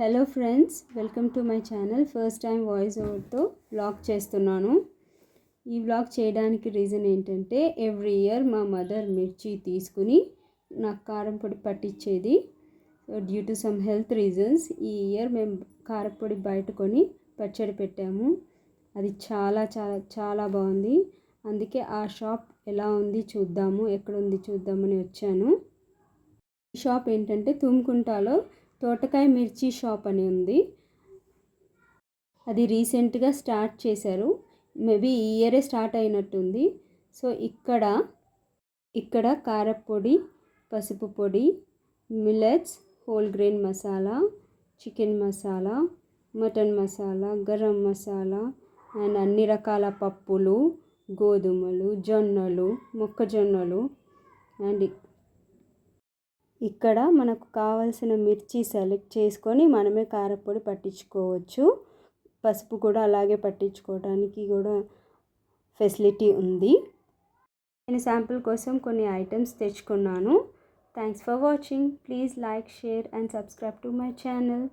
Hello friends, welcome to my channel. First time voice ఓవర్తో vlog చేస్తున్నాను. ఈ vlog చేయడానికి రీజన్ ఏంటంటే ఎవ్రీ ఇయర్ మా మదర్ మిర్చి తీసుకుని నాకు కారం పొడి పట్టించేది. Due to some health reasons ఈ ఇయర్ మేము కారపొడి బయట కొని పచ్చడి పెట్టాము. అది చాలా చాలా చాలా బాగుంది. అందుకే ఆ షాప్ ఎలా ఉంది చూద్దాము, ఎక్కడ ఉంది చూద్దామని వచ్చాను. ఈ షాప్ ఏంటంటే తుమ్కుంటలో తోటకాయ మిర్చి షాప్ అని ఉంది. అది రీసెంట్గా స్టార్ట్ చేశారు. మేబీ ఈ ఇయరే స్టార్ట్ అయినట్టుంది. సో ఇక్కడ కారపొడి, పసుపు పొడి, millets, whole grain masala, chicken masala, mutton masala, garam masala and అన్ని రకాల పప్పులు, గోధుమలు, జొన్నలు, మొక్కజొన్నలు అండ్ ఇక్కడ మనకు కావాల్సిన మిర్చి సెలెక్ట్ చేసుకొని మనమే కారపొడి పట్టించుకోవచ్చు. పసుపు కూడా అలాగే పట్టించుకోవడానికి కూడా ఫెసిలిటీ ఉంది. నేను శాంపుల్ కోసం కొన్ని ఐటమ్స్ తెచ్చుకున్నాను. Thanks for watching. Please like, share and subscribe to my channel.